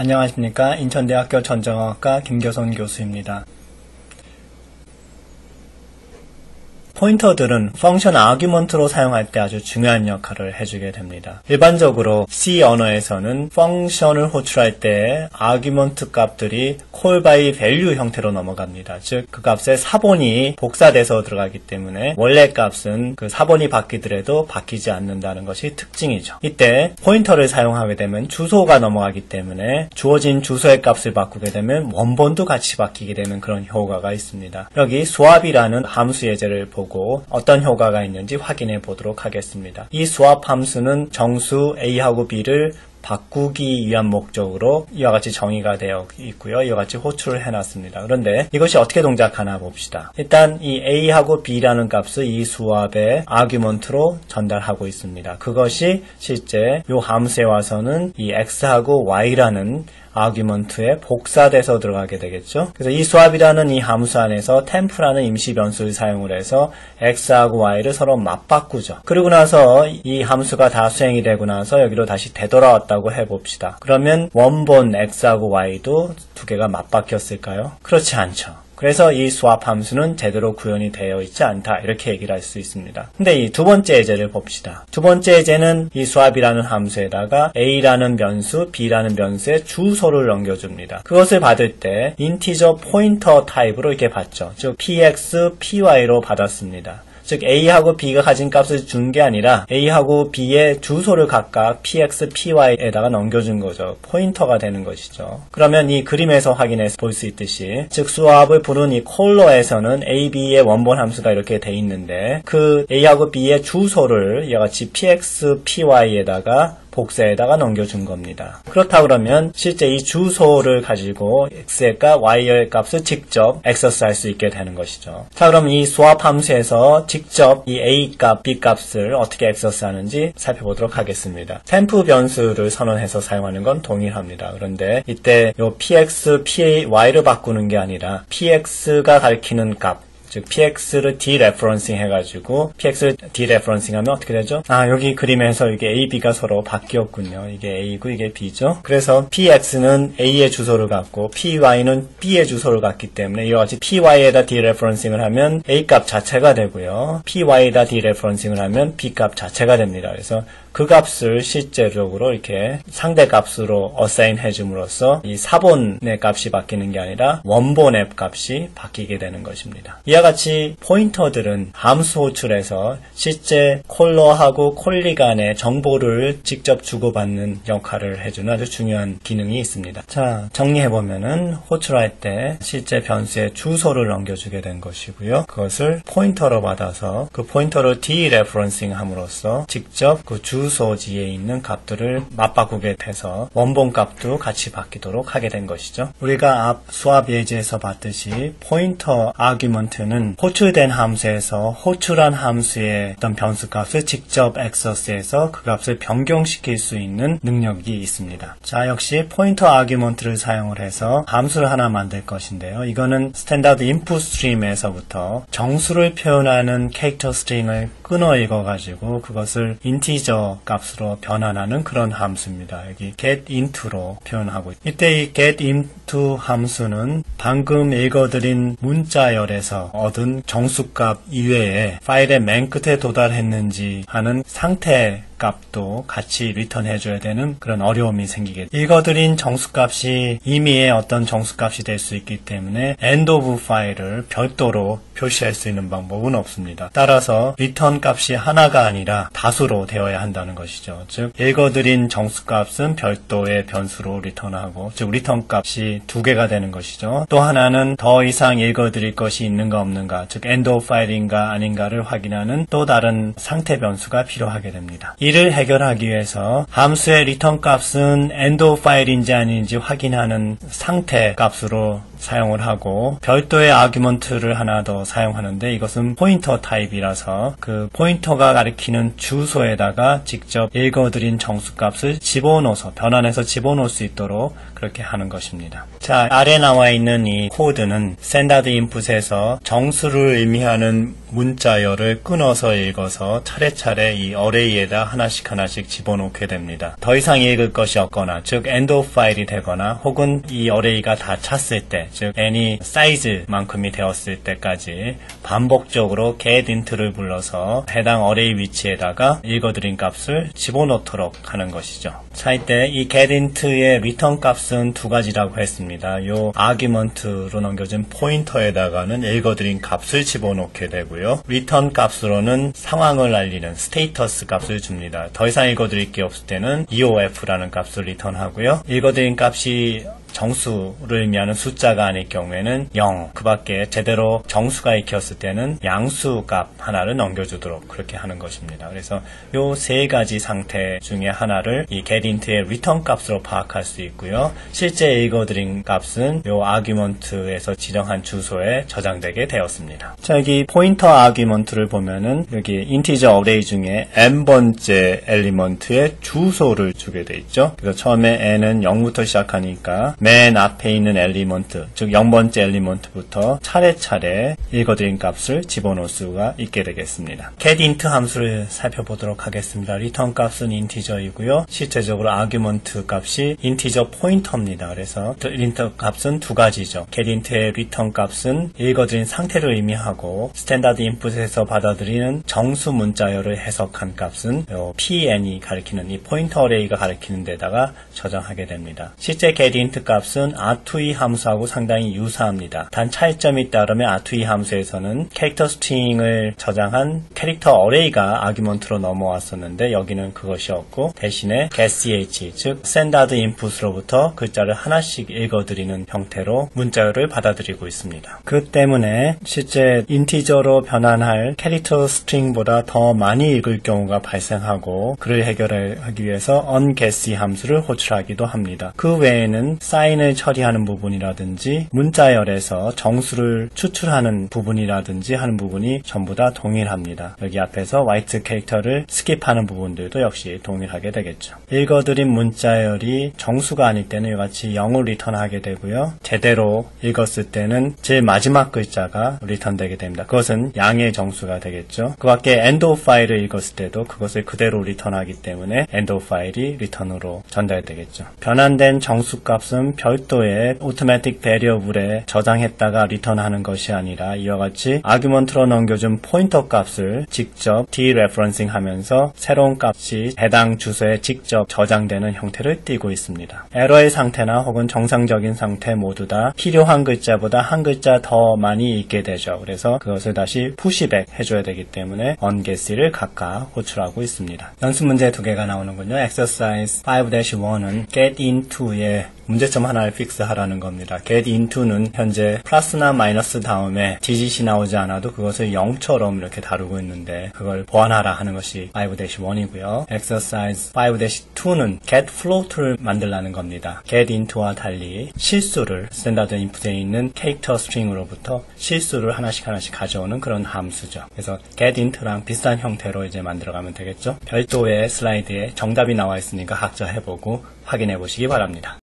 안녕하십니까. 인천대학교 전자공학과 김교선 교수입니다. 포인터들은 펑션 아규먼트로 사용할 때 아주 중요한 역할을 해주게 됩니다. 일반적으로 C 언어에서는 펑션을 호출할 때 아규먼트 값들이 call by value 형태로 넘어갑니다. 즉, 그 값의 사본이 복사돼서 들어가기 때문에 원래 값은 그 사본이 바뀌더라도 바뀌지 않는다는 것이 특징이죠. 이때 포인터를 사용하게 되면 주소가 넘어가기 때문에 주어진 주소의 값을 바꾸게 되면 원본도 같이 바뀌게 되는 그런 효과가 있습니다. 여기 swap이라는 함수 예제를 보고 어떤 효과가 있는지 확인해 보도록 하겠습니다. 이 swap 함수는 정수 A하고 B를 바꾸기 위한 목적으로 이와 같이 정의가 되어 있고요. 이와 같이 호출을 해놨습니다. 그런데 이것이 어떻게 동작하나 봅시다. 일단 이 A하고 B라는 값을 이 수압의 아규먼트로 전달하고 있습니다. 그것이 실제 이 함수에 와서는 이 X하고 Y라는 아규먼트에 복사돼서 들어가게 되겠죠. 그래서 이 수압이라는 이 함수 안에서 템프라는 임시 변수를 사용을 해서 x하고 y를 서로 맞바꾸죠. 그리고 나서 이 함수가 다 수행이 되고 나서 여기로 다시 되돌아왔다고 해봅시다. 그러면 원본 x하고 y도 두 개가 맞바뀌었을까요? 그렇지 않죠. 그래서 이 swap 함수는 제대로 구현이 되어 있지 않다, 이렇게 얘기를 할 수 있습니다. 근데 이 두 번째 예제를 봅시다. 두 번째 예제는 이 swap이라는 함수에다가 a라는 변수, b라는 변수의 주소를 넘겨줍니다. 그것을 받을 때 인티저 포인터 타입으로 이렇게 받죠. 즉 px, py로 받았습니다. 즉 A하고 B가 가진 값을 준 게 아니라 A하고 B의 주소를 각각 PX, PY에다가 넘겨준 거죠. 포인터가 되는 것이죠. 그러면 이 그림에서 확인해 볼 수 있듯이 즉 수압을 부른 이 콜러에서는 A, B의 원본 함수가 이렇게 돼 있는데 그 A하고 B의 주소를 이와 같이 PX, PY에다가 복사에다가 넘겨준 겁니다. 그렇다 그러면 실제 이 주소를 가지고 x의 값, y의 값을 직접 액세스할 수 있게 되는 것이죠. 자, 그럼 이 swap 함수에서 직접 이 a 값, b 값을 어떻게 액세스하는지 살펴보도록 하겠습니다. 템프 변수를 선언해서 사용하는 건 동일합니다. 그런데 이때 요 px, py를 바꾸는 게 아니라 px가 가리키는 값, 즉 px를 dereferencing 해가지고 px를 dereferencing 하면 어떻게 되죠? 여기 그림에서 이게 a, b가 서로 바뀌었군요. 이게 a고 이게 b죠. 그래서 px는 a의 주소를 갖고 py는 b의 주소를 갖기 때문에 이와 같이 py에다 dereferencing을 하면 a 값 자체가 되고요. py에다 dereferencing을 하면 b 값 자체가 됩니다. 그래서 그 값을 실제적으로 이렇게 상대 값으로 어사인 해줌으로써 이 사본의 값이 바뀌는 게 아니라 원본의 값이 바뀌게 되는 것입니다. 이와 같이 포인터들은 함수 호출에서 실제 콜러하고 콜리 간의 정보를 직접 주고받는 역할을 해주는 아주 중요한 기능이 있습니다. 자, 정리해보면은 호출할 때 실제 변수의 주소를 넘겨주게 된 것이고요. 그것을 포인터로 받아서 그 포인터를 dereferencing 함으로써 직접 그 주소지에 있는 값들을 맞바꾸게 돼서 원본 값도 같이 바뀌도록 하게 된 것이죠. 우리가 앞 수압 예제에서 봤듯이 포인터 아규먼트는 호출된 함수에서 호출한 함수의 어떤 변수 값을 직접 액세스해서 그 값을 변경시킬 수 있는 능력이 있습니다. 자, 역시 포인터 아규먼트를 사용을 해서 함수를 하나 만들 것인데요. 이거는 스탠다드 인풋 스트림에서부터 정수를 표현하는 캐릭터 스트링을 끊어 읽어가지고 그것을 인티저 값으로 변환하는 그런 함수입니다. 여기 getInto로 표현하고 있습니다. 이때 이 getInto 함수는 방금 읽어드린 문자열에서 얻은 정수값 이외에 파일의 맨 끝에 도달했는지 하는 상태 값도 같이 리턴해줘야 되는 그런 어려움이 생기게 됩니다. 읽어드린 정수값이 임의의 어떤 정수값이 될 수 있기 때문에 end of 파일을 별도로 표시할 수 있는 방법은 없습니다. 따라서 리턴 값이 하나가 아니라 다수로 되어야 한다는 것이죠. 즉 읽어드린 정수값은 별도의 변수로 리턴하고 즉 리턴 값이 두 개가 되는 것이죠. 또 하나는 더 이상 읽어드릴 것이 있는가 없는가, 즉 end of 파일인가 아닌가를 확인하는 또 다른 상태 변수가 필요하게 됩니다. 이를 해결하기 위해서 함수의 리턴 값은 end of 파일인지 아닌지 확인하는 상태 값으로 사용을 하고 별도의 아규먼트를 하나 더 사용하는데 이것은 포인터 타입이라서 그 포인터가 가리키는 주소에다가 직접 읽어드린 정수값을 집어넣어서 변환해서 집어넣을 수 있도록 그렇게 하는 것입니다. 자, 아래 나와 있는 이 코드는 스탠다드 인풋에서 정수를 의미하는 문자열을 끊어서 읽어서 차례차례 이 어레이에다 하나씩 집어넣게 됩니다. 더 이상 읽을 것이 없거나 즉 end of file이 되거나 혹은 이 어레이가 다 찼을 때 즉 n이 사이즈만큼이 되었을 때까지 반복적으로 getInt를 불러서 해당 어레이 위치에다가 읽어드린 값을 집어넣도록 하는 것이죠. 자, 이때 이 getInt의 return 값은 두 가지라고 했습니다. 요 argument로 넘겨진 포인터에다가는 읽어드린 값을 집어넣게 되고요. return 값으로는 상황을 알리는 스테이터스 값을 줍니다. 더 이상 읽어드릴 게 없을 때는 EOF라는 값을 리턴하고요. 읽어드린 값이 정수를 의미하는 숫자가 아닐 경우에는 0, 그 밖에 제대로 정수가 익혔을 때는 양수 값 하나를 넘겨주도록 그렇게 하는 것입니다. 그래서 요 세 가지 상태 중에 하나를 이 getInt의 return 값으로 파악할 수 있고요. 실제 읽어드린 값은 요 argument에서 지정한 주소에 저장되게 되었습니다. 자, 여기 포인터 argument를 보면은 여기 인티저 어레이 중에 n번째 엘리먼트의 주소를 주게 돼 있죠. 그래서 처음에 n은 0부터 시작하니까 맨 앞에 있는 엘리먼트, 즉 0번째 엘리먼트부터 차례차례 읽어드린 값을 집어넣을 수가 있게 되겠습니다. getInt 함수를 살펴보도록 하겠습니다. 리턴 값은 인티저이고요. 실제적으로 아규먼트 값이 인티저 포인터입니다. 그래서 리턴 값은 두 가지죠. getInt의 리턴 값은 읽어드린 상태를 의미하고 스탠다드 인풋에서 받아들이는 정수 문자열을 해석한 값은 PN이 가리키는 이 포인터 어레이가 가리키는 데다가 저장하게 됩니다. 실제 getInt 값은 R2E 함수하고 상당히 유사합니다. 단 차이점이 있다면 R2E 함수에서는 캐릭터 스트링을 저장한 캐릭터 어레이가 아규먼트로 넘어왔었는데 여기는 그것이 없고 대신에 getch, 즉 스탠다드 인풋으로부터 글자를 하나씩 읽어드리는 형태로 문자열을 받아들이고 있습니다. 그 때문에 실제 인티저로 변환할 캐릭터 스트링보다 더 많이 읽을 경우가 발생하고 그를 해결하기 위해서 onGetC 함수를 호출하기도 합니다. 그 외에는 사인을 처리하는 부분이라든지 문자열에서 정수를 추출하는 부분이라든지 하는 부분이 전부 다 동일합니다. 여기 앞에서 white 캐릭터를 스킵하는 부분들도 역시 동일하게 되겠죠. 읽어드린 문자열이 정수가 아닐 때는 이같이 0을 리턴하게 되고요. 제대로 읽었을 때는 제일 마지막 글자가 리턴되게 됩니다. 그것은 양의 정수가 되겠죠. 그 밖에 end of file을 읽었을 때도 그것을 그대로 리턴하기 때문에 end of file이 리턴으로 전달되겠죠. 변환된 정수값은 별도의 automatic variable에 저장했다가 리턴하는 것이 아니라 이와 같이 아규먼트로 넘겨준 포인터 값을 직접 dereferencing 하면서 새로운 값이 해당 주소에 직접 저장되는 형태를 띠고 있습니다. 에러의 상태나 혹은 정상적인 상태 모두 다 필요한 글자보다 한 글자 더 많이 읽게 되죠. 그래서 그것을 다시 푸시백 해줘야 되기 때문에 onGetC를 각각 호출하고 있습니다. 연습 문제 두 개가 나오는군요. Exercise 5-1은 getInto의 문제점 하나를 픽스하라는 겁니다. getInto는 현재 플러스나 마이너스 다음에 디짓이 나오지 않아도 그것을 0처럼 이렇게 다루고 있는데 그걸 보완하라 하는 것이 5-1이고요. Exercise 5-2는 getFloat를 만들라는 겁니다. getInto와 달리 실수를 스탠다드 인풋에 있는 캐릭터 스트링으로부터 실수를 하나씩 가져오는 그런 함수죠. 그래서 getInt랑 비슷한 형태로 이제 만들어가면 되겠죠. 별도의 슬라이드에 정답이 나와 있으니까 각자 해보고 확인해 보시기 바랍니다.